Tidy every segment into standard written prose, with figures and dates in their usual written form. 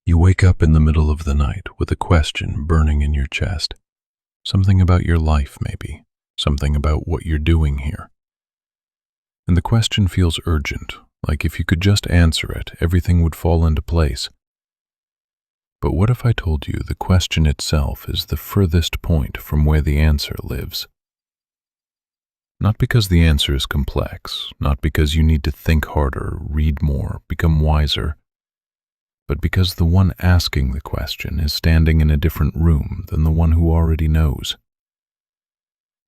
You wake up in the middle of the night with a question burning in your chest. Something about your life, maybe. Something about what you're doing here. And the question feels urgent, like if you could just answer it, everything would fall into place. But what if I told you the question itself is the furthest point from where the answer lives? Not because the answer is complex, not because you need to think harder, read more, become wiser, but because the one asking the question is standing in a different room than the one who already knows.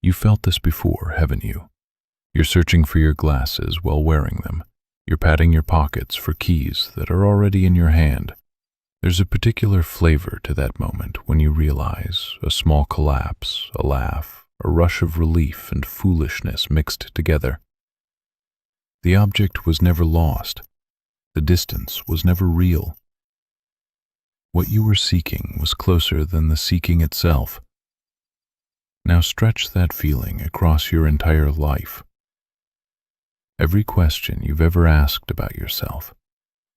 You felt this before, haven't you? You're searching for your glasses while wearing them. You're patting your pockets for keys that are already in your hand. There's a particular flavor to that moment when you realize a small collapse, a laugh, a rush of relief and foolishness mixed together. The object was never lost. The distance was never real. What you were seeking was closer than the seeking itself. Now stretch that feeling across your entire life. Every question you've ever asked about yourself.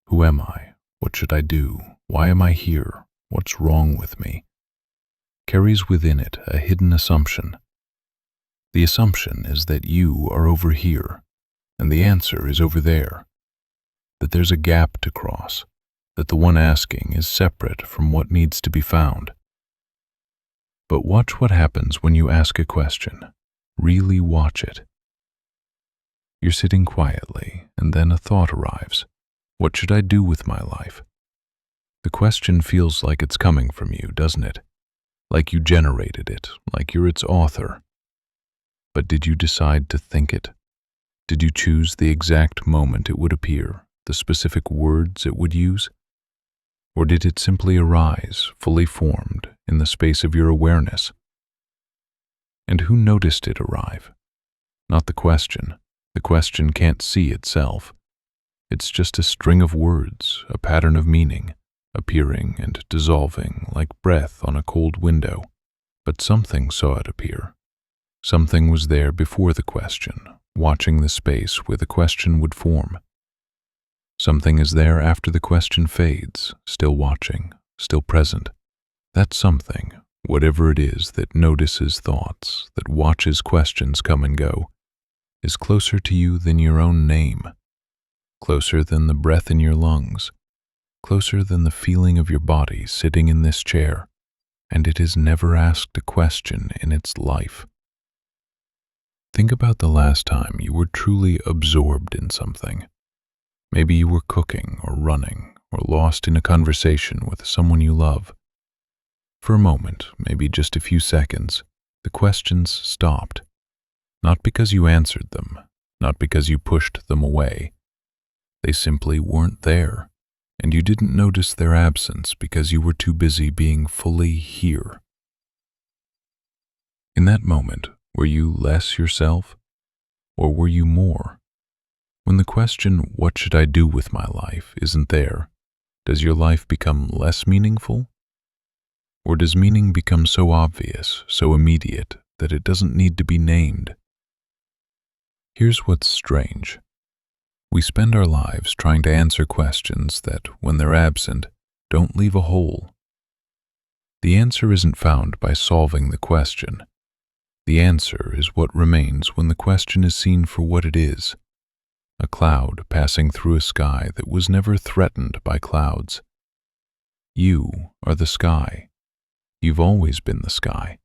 Who am I? What should I do? Why am I here? What's wrong with me? Carries within it a hidden assumption. The assumption is that you are over here, and the answer is over there. That there's a gap to cross, that the one asking is separate from what needs to be found. But watch what happens when you ask a question. Really watch it. You're sitting quietly, and then a thought arrives. What should I do with my life? The question feels like it's coming from you, doesn't it? Like you generated it, like you're its author. But did you decide to think it? Did you choose the exact moment it would appear, the specific words it would use? Or did it simply arise, fully formed, in the space of your awareness? And who noticed it arrive? Not the question. The question can't see itself. It's just a string of words, a pattern of meaning, appearing and dissolving like breath on a cold window. But something saw it appear. Something was there before the question, watching the space where the question would form. Something is there after the question fades, still watching, still present. That something, whatever it is that notices thoughts, that watches questions come and go, is closer to you than your own name, closer than the breath in your lungs, closer than the feeling of your body sitting in this chair, and it has never asked a question in its life. Think about the last time you were truly absorbed in something. Maybe you were cooking or running or lost in a conversation with someone you love. For a moment, maybe just a few seconds, the questions stopped. Not because you answered them, not because you pushed them away. They simply weren't there, and you didn't notice their absence because you were too busy being fully here. In that moment, were you less yourself, or were you more? When the question, what should I do with my life, isn't there, does your life become less meaningful? Or does meaning become so obvious, so immediate, that it doesn't need to be named? Here's what's strange. We spend our lives trying to answer questions that, when they're absent, don't leave a hole. The answer isn't found by solving the question. The answer is what remains when the question is seen for what it is. A cloud passing through a sky that was never threatened by clouds. You are the sky. You've always been the sky.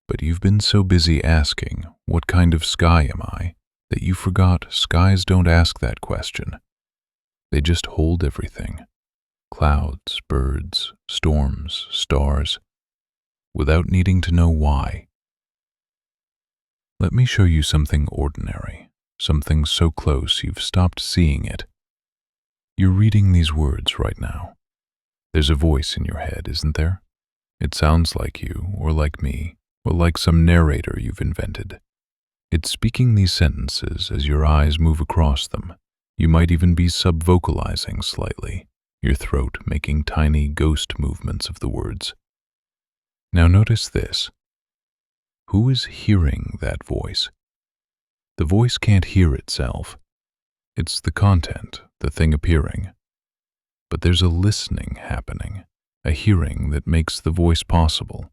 But you've been so busy asking, what kind of sky am I, that you forgot skies don't ask that question. They just hold everything. Clouds, birds, storms, stars, without needing to know why. Let me show you something ordinary, something so close you've stopped seeing it. You're reading these words right now. There's a voice in your head, isn't there? It sounds like you, or like me, or like some narrator you've invented. It's speaking these sentences as your eyes move across them. You might even be sub-vocalizing slightly, your throat making tiny ghost movements of the words. Now notice this. Who is hearing that voice? The voice can't hear itself. It's the content, the thing appearing. but there's a listening happening, a hearing that makes the voice possible.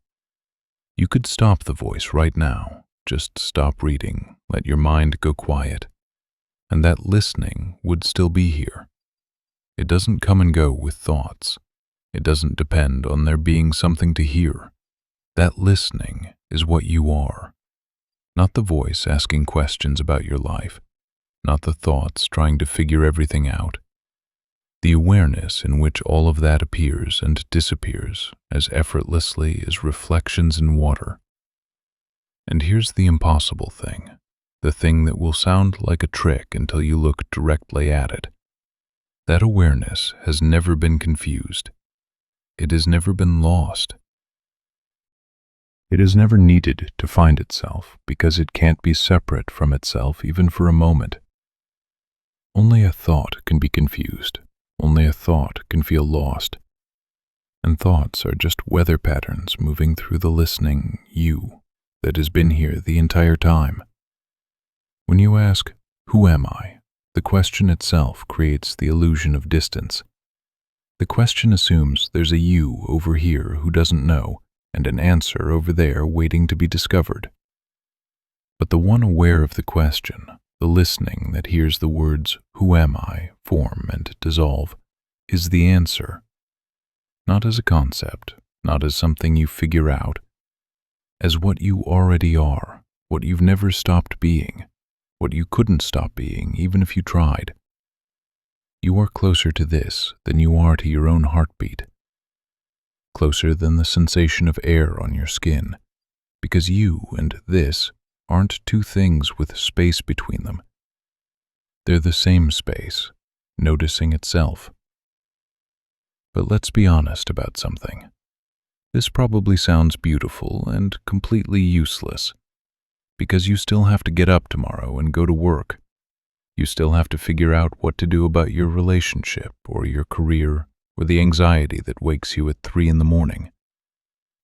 You could stop the voice right now, just stop reading, let your mind go quiet, and that listening would still be here. It doesn't come and go with thoughts. It doesn't depend on there being something to hear. That listening is what you are. Not the voice asking questions about your life, not the thoughts trying to figure everything out. The awareness in which all of that appears and disappears as effortlessly as reflections in water. And here's the impossible thing, the thing that will sound like a trick until you look directly at it. That awareness has never been confused. It has never been lost. It has never needed to find itself because it can't be separate from itself even for a moment. Only a thought can be confused. Only a thought can feel lost. And thoughts are just weather patterns moving through the listening you that has been here the entire time. When you ask, "Who am I?" the question itself creates the illusion of distance. The question assumes there's a you over here who doesn't know, and an answer over there waiting to be discovered. But the one aware of the question, the listening that hears the words, "Who am I?" form and dissolve, is the answer. Not as a concept, not as something you figure out, as what you already are, what you've never stopped being, what you couldn't stop being even if you tried. You are closer to this than you are to your own heartbeat, closer than the sensation of air on your skin, because you and this aren't two things with space between them. They're the same space, noticing itself. But let's be honest about something. This probably sounds beautiful and completely useless, because you still have to get up tomorrow and go to work. You still have to figure out what to do about your relationship or your career or the anxiety that wakes you at 3 a.m.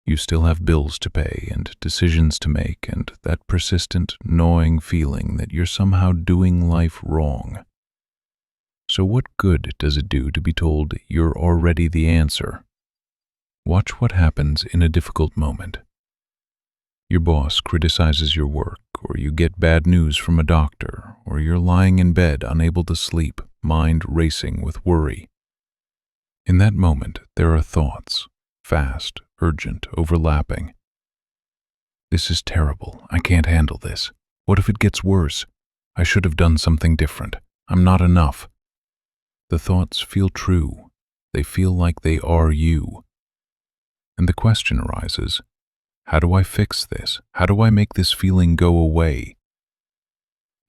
You still have bills to pay and decisions to make and that persistent, gnawing feeling that you're somehow doing life wrong. So what good does it do to be told you're already the answer? Watch what happens in a difficult moment. Your boss criticizes your work, or you get bad news from a doctor, or you're lying in bed unable to sleep, mind racing with worry. In that moment, there are thoughts, fast, urgent, overlapping. This is terrible. I can't handle this. What if it gets worse? I should have done something different. I'm not enough. The thoughts feel true. They feel like they are you. And the question arises, how do I fix this? How do I make this feeling go away?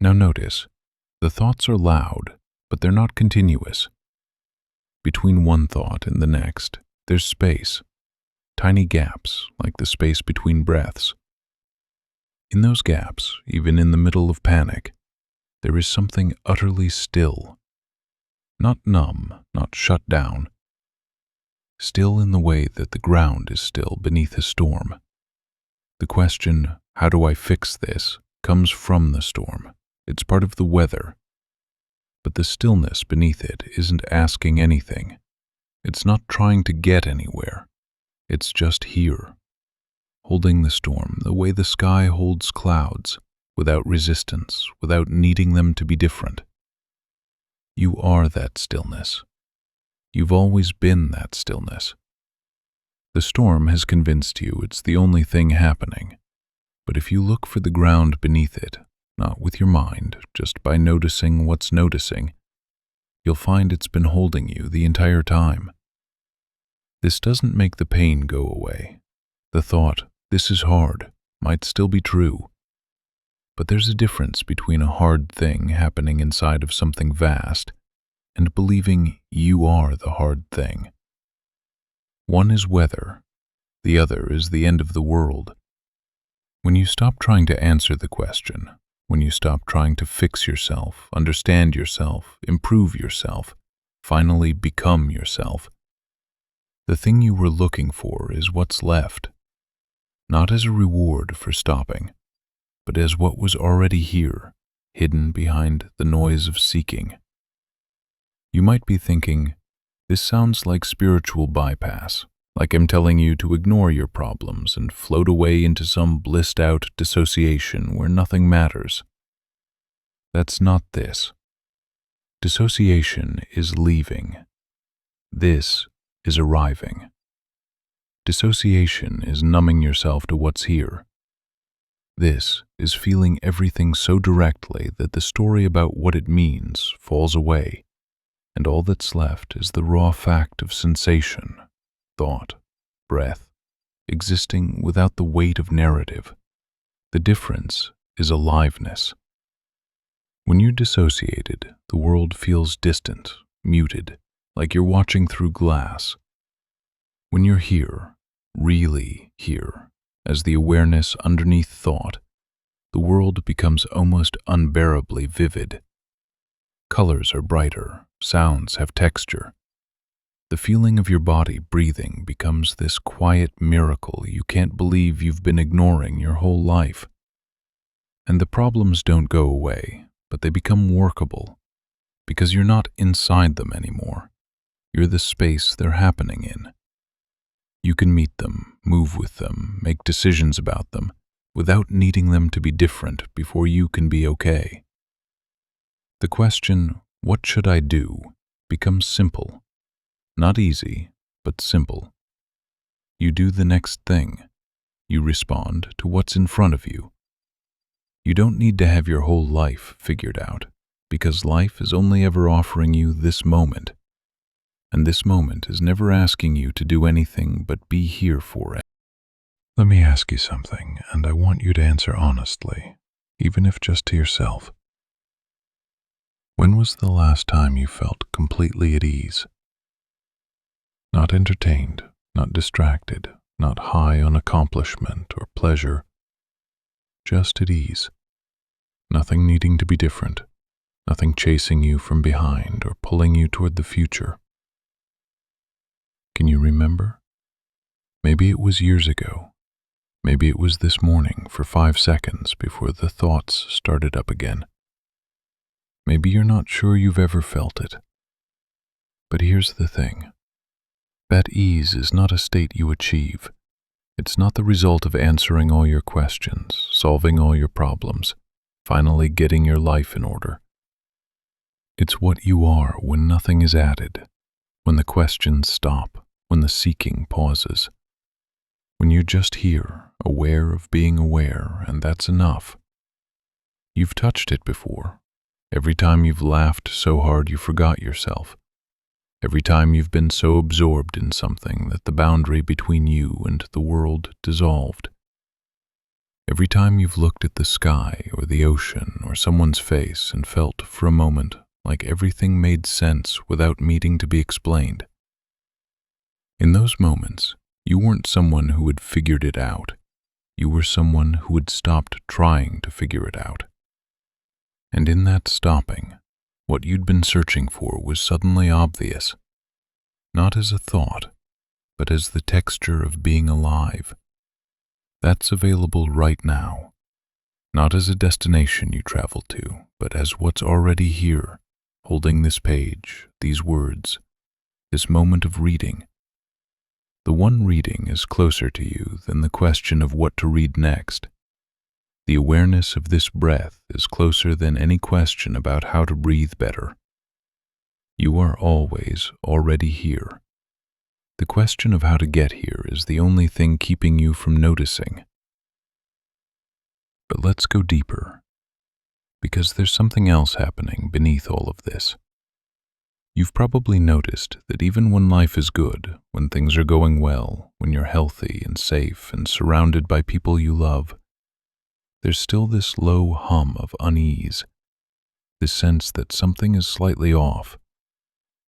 Now notice, the thoughts are loud, but they're not continuous. Between one thought and the next, there's space, tiny gaps like the space between breaths. In those gaps, even in the middle of panic, there is something utterly still. Not numb, not shut down. Still in the way that the ground is still beneath a storm. The question, how do I fix this, comes from the storm. It's part of the weather. But the stillness beneath it isn't asking anything. It's not trying to get anywhere. It's just here, holding the storm the way the sky holds clouds, without resistance, without needing them to be different. You are that stillness. You've always been that stillness. The storm has convinced you it's the only thing happening, but if you look for the ground beneath it, not with your mind, just by noticing what's noticing, you'll find it's been holding you the entire time. This doesn't make the pain go away. The thought, "This is hard," might still be true. But there's a difference between a hard thing happening inside of something vast and believing you are the hard thing. One is weather, the other is the end of the world. When you stop trying to answer the question, when you stop trying to fix yourself, understand yourself, improve yourself, finally become yourself, the thing you were looking for is what's left, not as a reward for stopping, but as what was already here, hidden behind the noise of seeking. You might be thinking, This sounds like spiritual bypass, like I'm telling you to ignore your problems and float away into some blissed-out dissociation where nothing matters. That's not this. Dissociation is leaving. This is arriving. Dissociation is numbing yourself to what's here. This is feeling everything so directly that the story about what it means falls away, and all that's left is the raw fact of sensation, thought, breath, existing without the weight of narrative. The difference is aliveness. When you're dissociated, the world feels distant, muted, like you're watching through glass. When you're here, really here, as the awareness underneath thought, the world becomes almost unbearably vivid. Colors are brighter, sounds have texture. The feeling of your body breathing becomes this quiet miracle you can't believe you've been ignoring your whole life. And the problems don't go away, but they become workable, because you're not inside them anymore. You're the space they're happening in. You can meet them, move with them, make decisions about them, without needing them to be different before you can be okay. The question, "What should I do?" becomes simple. Not easy, but simple. You do the next thing. You respond to what's in front of you. You don't need to have your whole life figured out, because life is only ever offering you this moment. And this moment is never asking you to do anything but be here for it. Let me ask you something, and I want you to answer honestly, even if just to yourself. When was the last time you felt completely at ease? Not entertained, not distracted, not high on accomplishment or pleasure, just at ease. Nothing needing to be different, nothing chasing you from behind or pulling you toward the future. Can you remember? Maybe it was years ago. Maybe it was this morning for 5 seconds before the thoughts started up again. Maybe you're not sure you've ever felt it. But here's the thing. That ease is not a state you achieve. It's not the result of answering all your questions, solving all your problems, finally getting your life in order. It's what you are when nothing is added, when the questions stop, when the seeking pauses. When you're just here, aware of being aware, and that's enough. You've touched it before. Every time you've laughed so hard you forgot yourself. Every time you've been so absorbed in something that the boundary between you and the world dissolved. Every time you've looked at the sky or the ocean or someone's face and felt for a moment like everything made sense without needing to be explained. In those moments, you weren't someone who had figured it out. You were someone who had stopped trying to figure it out. And in that stopping, what you'd been searching for was suddenly obvious, not as a thought, but as the texture of being alive. That's available right now, not as a destination you travel to, but as what's already here, holding this page, these words, this moment of reading. The one reading is closer to you than the question of what to read next. The awareness of this breath is closer than any question about how to breathe better. You are always already here. The question of how to get here is the only thing keeping you from noticing. But let's go deeper, because there's something else happening beneath all of this. You've probably noticed that even when life is good, when things are going well, when you're healthy and safe and surrounded by people you love, there's still this low hum of unease, this sense that something is slightly off,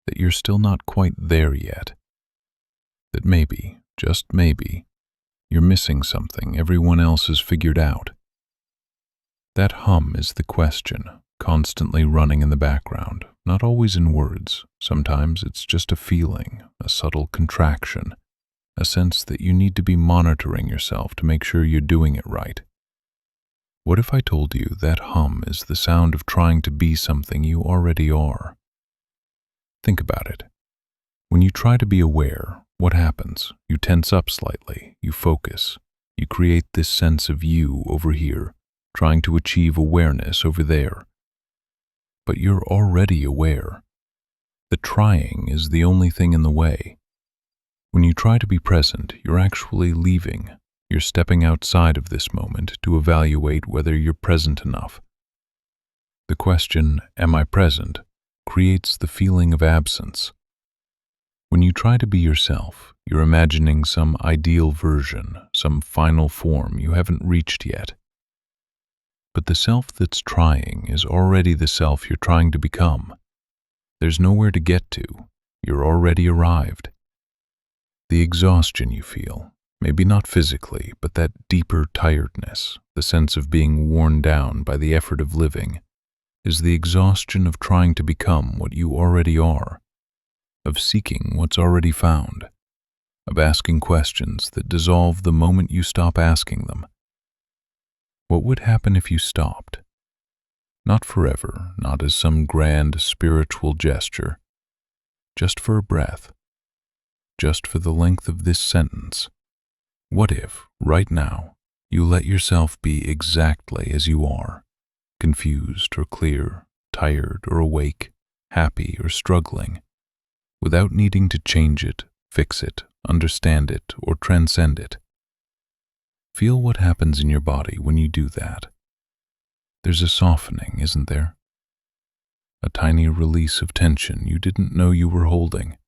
that you're still not quite there yet, that maybe, just maybe, you're missing something everyone else has figured out. That hum is the question, constantly running in the background, not always in words. Sometimes it's just a feeling, a subtle contraction, a sense that you need to be monitoring yourself to make sure you're doing it right. What if I told you that hum is the sound of trying to be something you already are? Think about it. When you try to be aware, what happens? You tense up slightly, you focus, you create this sense of you over here, trying to achieve awareness over there. But you're already aware. The trying is the only thing in the way. When you try to be present, you're actually leaving. You're stepping outside of this moment to evaluate whether you're present enough. The question, am I present, creates the feeling of absence. When you try to be yourself, you're imagining some ideal version, some final form you haven't reached yet. But the self that's trying is already the self you're trying to become. There's nowhere to get to. You're already arrived. The exhaustion you feel, maybe not physically, but that deeper tiredness, the sense of being worn down by the effort of living, is the exhaustion of trying to become what you already are, of seeking what's already found, of asking questions that dissolve the moment you stop asking them. What would happen if you stopped? Not forever, not as some grand spiritual gesture, just for a breath, just for the length of this sentence. What if, right now, you let yourself be exactly as you are, confused or clear, tired or awake, happy or struggling, without needing to change it, fix it, understand it, or transcend it? Feel what happens in your body when you do that. There's a softening, isn't there? A tiny release of tension you didn't know you were holding.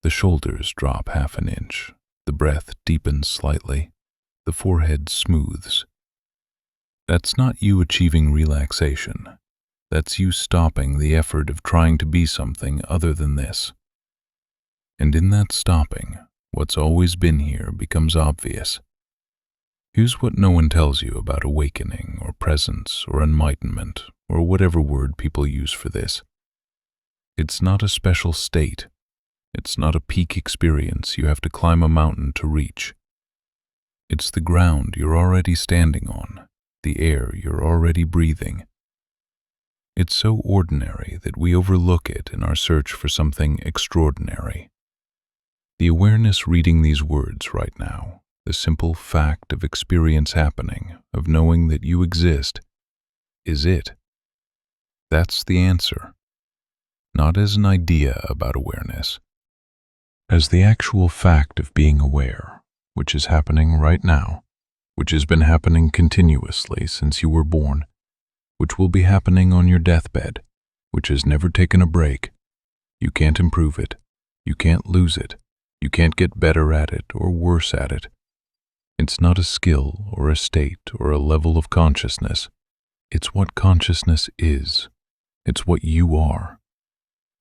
The shoulders drop half an inch, the breath deepens slightly, the forehead smooths. That's not you achieving relaxation. That's you stopping the effort of trying to be something other than this. And in that stopping, what's always been here becomes obvious. Here's what no one tells you about awakening or presence or enlightenment or whatever word people use for this. It's not a special state. It's not a peak experience you have to climb a mountain to reach. It's the ground you're already standing on, the air you're already breathing. It's so ordinary that we overlook it in our search for something extraordinary. The awareness reading these words right now, the simple fact of experience happening, of knowing that you exist, is it. That's the answer. Not as an idea about awareness, as the actual fact of being aware, which is happening right now, which has been happening continuously since you were born, which will be happening on your deathbed, which has never taken a break. You can't improve it. You can't lose it. You can't get better at it or worse at it. It's not a skill or a state or a level of consciousness. It's what consciousness is. It's what you are.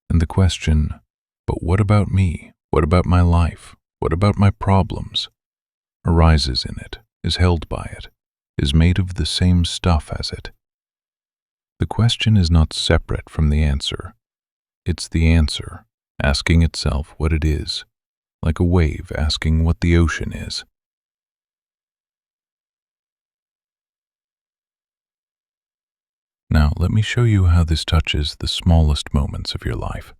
And the question, but what about me? What about my life? What about my problems? Arises in it, is held by it, is made of the same stuff as it. The question is not separate from the answer. It's the answer, asking itself what it is, like a wave asking what the ocean is. Now, let me show you how this touches the smallest moments of your life.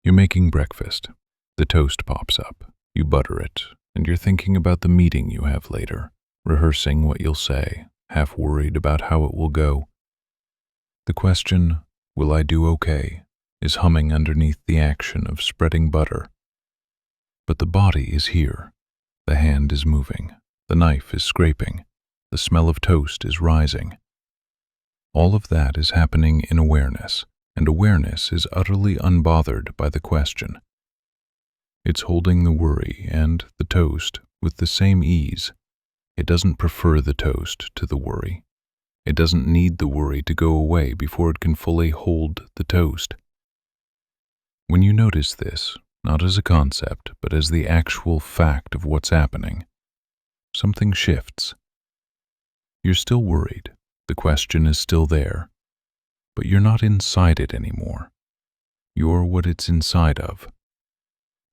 You're making breakfast. The toast pops up. You butter it, and you're thinking about the meeting you have later, rehearsing what you'll say, half worried about how it will go. The question, will I do okay, is humming underneath the action of spreading butter. But the body is here. The hand is moving. The knife is scraping. The smell of toast is rising. All of that is happening in awareness, and awareness is utterly unbothered by the question. It's holding the worry and the toast with the same ease. It doesn't prefer the toast to the worry. It doesn't need the worry to go away before it can fully hold the toast. When you notice this, not as a concept, but as the actual fact of what's happening, something shifts. You're still worried. The question is still there, but you're not inside it anymore. You're what it's inside of.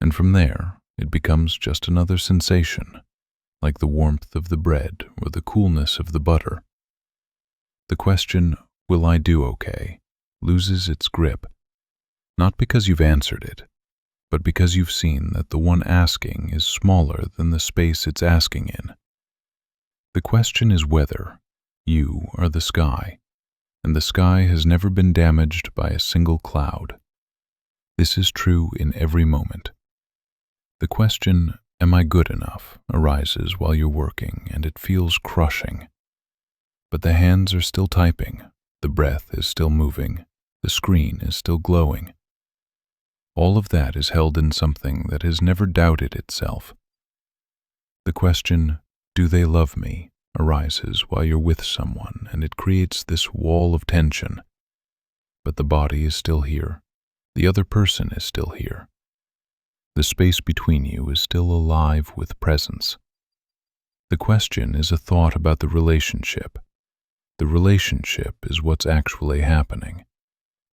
And from there, it becomes just another sensation, like the warmth of the bread or the coolness of the butter. The question, will I do okay, loses its grip, not because you've answered it, but because you've seen that the one asking is smaller than the space it's asking in. The question is whether you are the sky, and the sky has never been damaged by a single cloud. This is true in every moment. The question, "Am I good enough?" arises while you're working, and it feels crushing. But the hands are still typing, the breath is still moving, the screen is still glowing. All of that is held in something that has never doubted itself. The question, "Do they love me?" arises while you're with someone, and it creates this wall of tension. But the body is still here. The other person is still here. The space between you is still alive with presence. The question is a thought about the relationship. The relationship is what's actually happening,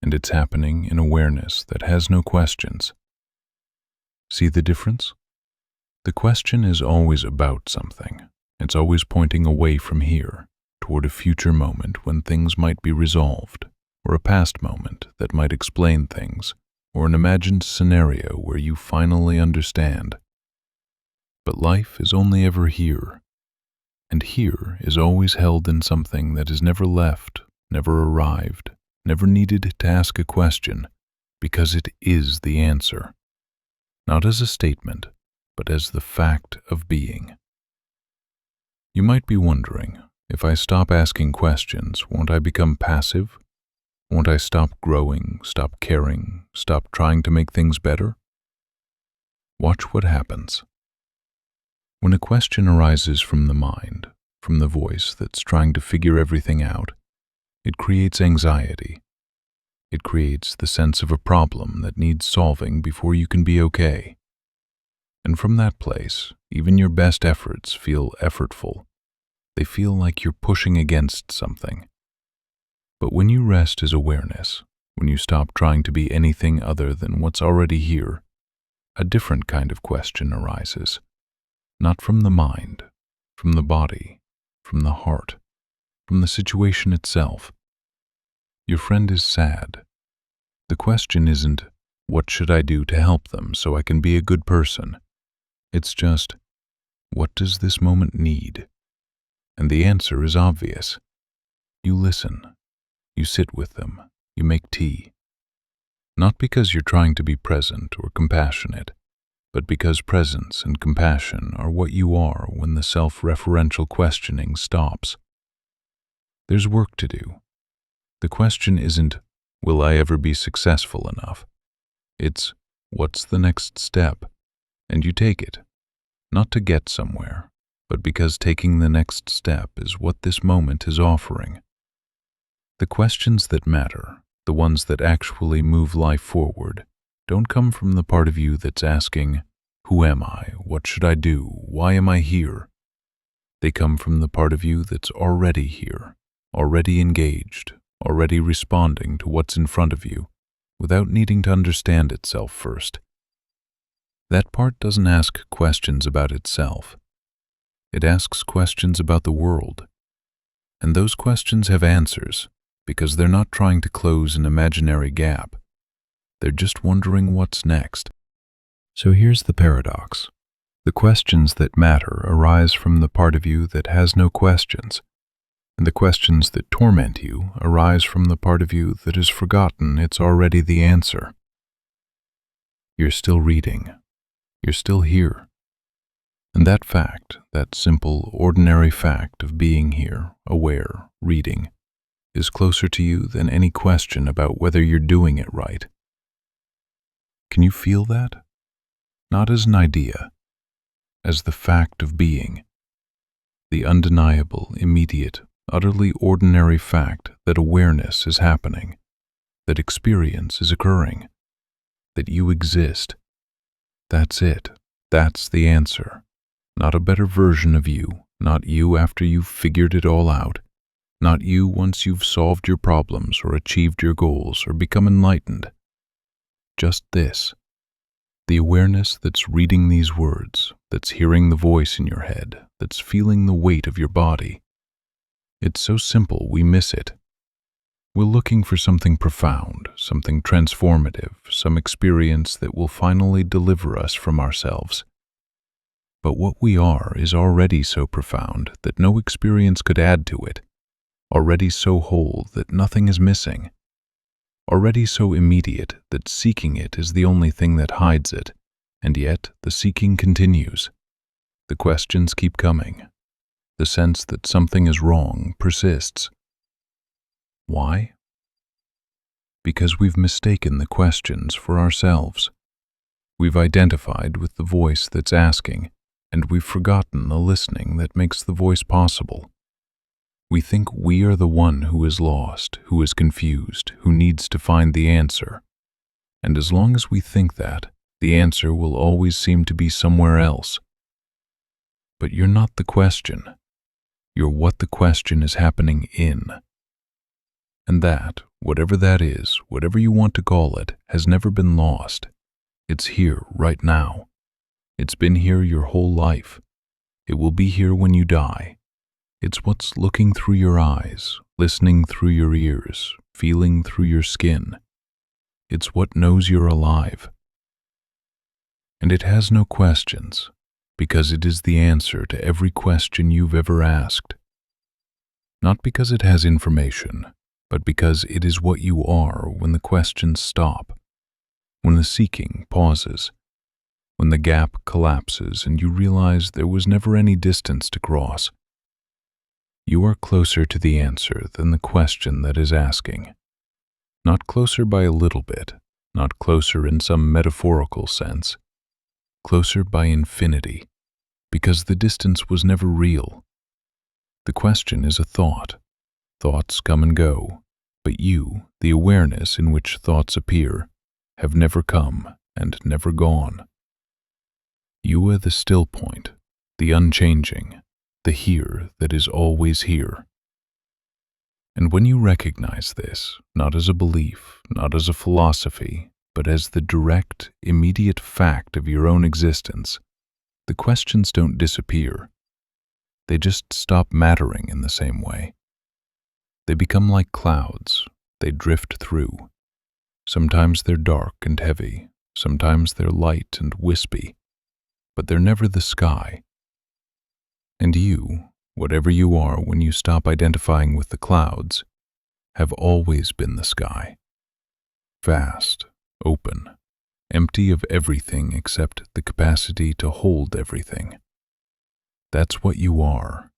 and it's happening in awareness that has no questions. See the difference? The question is always about something. It's always pointing away from here, toward a future moment when things might be resolved, or a past moment that might explain things, or an imagined scenario where you finally understand. But life is only ever here, and here is always held in something that is never left, never arrived, never needed to ask a question, because it is the answer, not as a statement, but as the fact of being. You might be wondering, if I stop asking questions, won't I become passive? Won't I stop growing, stop caring, stop trying to make things better? Watch what happens. When a question arises from the mind, from the voice that's trying to figure everything out, it creates anxiety. It creates the sense of a problem that needs solving before you can be okay. And from that place, even your best efforts feel effortful. They feel like you're pushing against something. But when you rest as awareness, when you stop trying to be anything other than what's already here, a different kind of question arises. Not from the mind, from the body, from the heart, from the situation itself. Your friend is sad. The question isn't, "What should I do to help them so I can be a good person?" It's just, "What does this moment need?" And the answer is obvious. You listen. You sit with them. You make tea. Not because you're trying to be present or compassionate, but because presence and compassion are what you are when the self-referential questioning stops. There's work to do. The question isn't, "Will I ever be successful enough?" It's, "What's the next step?" And you take it, not to get somewhere, but because taking the next step is what this moment is offering. The questions that matter, the ones that actually move life forward, don't come from the part of you that's asking, "Who am I? What should I do? Why am I here?" They come from the part of you that's already here, already engaged, already responding to what's in front of you, without needing to understand itself first. That part doesn't ask questions about itself. It asks questions about the world. And those questions have answers, because they're not trying to close an imaginary gap. They're just wondering what's next. So here's the paradox. The questions that matter arise from the part of you that has no questions, and the questions that torment you arise from the part of you that has forgotten it's already the answer. You're still reading. You're still here. And that fact, that simple, ordinary fact of being here, aware, reading, is closer to you than any question about whether you're doing it right. Can you feel that? Not as an idea, as the fact of being, the undeniable, immediate, utterly ordinary fact that awareness is happening, that experience is occurring, that you exist. That's it. That's the answer. Not a better version of you, not you after you've figured it all out, not you once you've solved your problems or achieved your goals or become enlightened. Just this. The awareness that's reading these words, that's hearing the voice in your head, that's feeling the weight of your body. It's so simple we miss it. We're looking for something profound, something transformative, some experience that will finally deliver us from ourselves. But what we are is already so profound that no experience could add to it, already so whole that nothing is missing, already so immediate that seeking it is the only thing that hides it, and yet the seeking continues. The questions keep coming. The sense that something is wrong persists. Why? Because we've mistaken the questions for ourselves. We've identified with the voice that's asking, and we've forgotten the listening that makes the voice possible. We think we are the one who is lost, who is confused, who needs to find the answer. And as long as we think that, the answer will always seem to be somewhere else. But you're not the question. You're what the question is happening in. And that, whatever that is, whatever you want to call it, has never been lost. It's here right now. It's been here your whole life. It will be here when you die. It's what's looking through your eyes, listening through your ears, feeling through your skin. It's what knows you're alive. And it has no questions, because it is the answer to every question you've ever asked. Not because it has information, but because it is what you are when the questions stop, when the seeking pauses, when the gap collapses and you realize there was never any distance to cross. You are closer to the answer than the question that is asking. Not closer by a little bit, not closer in some metaphorical sense, closer by infinity, because the distance was never real. The question is a thought. Thoughts come and go, but you, the awareness in which thoughts appear, have never come and never gone. You are the still point, the unchanging, the here that is always here. And when you recognize this, not as a belief, not as a philosophy, but as the direct, immediate fact of your own existence, the questions don't disappear. They just stop mattering in the same way. They become like clouds. They drift through. Sometimes they're dark and heavy. Sometimes they're light and wispy. But they're never the sky. And you, whatever you are when you stop identifying with the clouds, have always been the sky. Vast, open, empty of everything except the capacity to hold everything. That's what you are.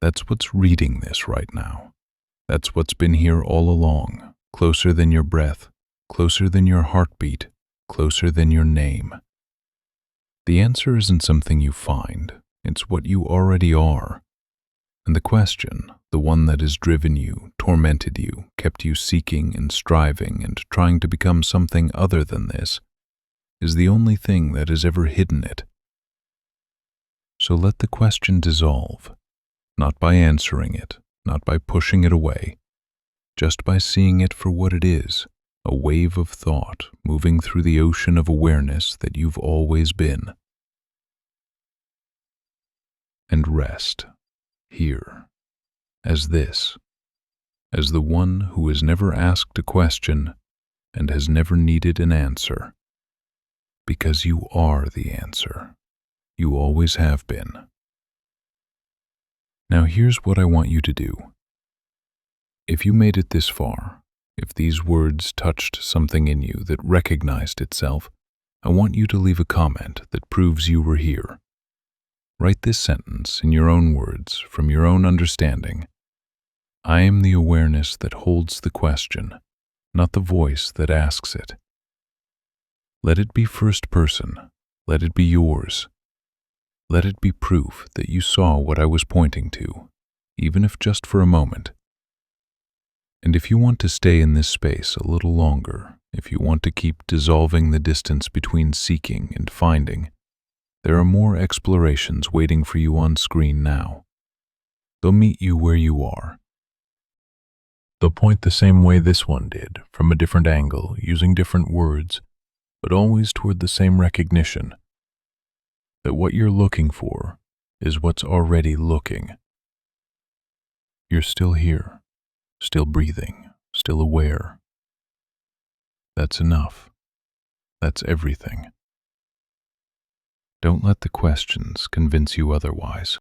That's what's reading this right now. That's what's been here all along, closer than your breath, closer than your heartbeat, closer than your name. The answer isn't something you find, it's what you already are. And the question, the one that has driven you, tormented you, kept you seeking and striving and trying to become something other than this, is the only thing that has ever hidden it. So let the question dissolve, not by answering it, not by pushing it away, just by seeing it for what it is, a wave of thought moving through the ocean of awareness that you've always been. And rest, here, as this, as the one who has never asked a question and has never needed an answer, because you are the answer. You always have been. Now here's what I want you to do. If you made it this far, if these words touched something in you that recognized itself, I want you to leave a comment that proves you were here. Write this sentence in your own words, from your own understanding. I am the awareness that holds the question, not the voice that asks it. Let it be first person. Let it be yours. Let it be proof that you saw what I was pointing to, even if just for a moment. And if you want to stay in this space a little longer, if you want to keep dissolving the distance between seeking and finding, there are more explorations waiting for you on screen now. They'll meet you where you are. They'll point the same way this one did, from a different angle, using different words, but always toward the same recognition that what you're looking for is what's already looking. You're still here, still breathing, still aware. That's enough. That's everything. Don't let the questions convince you otherwise.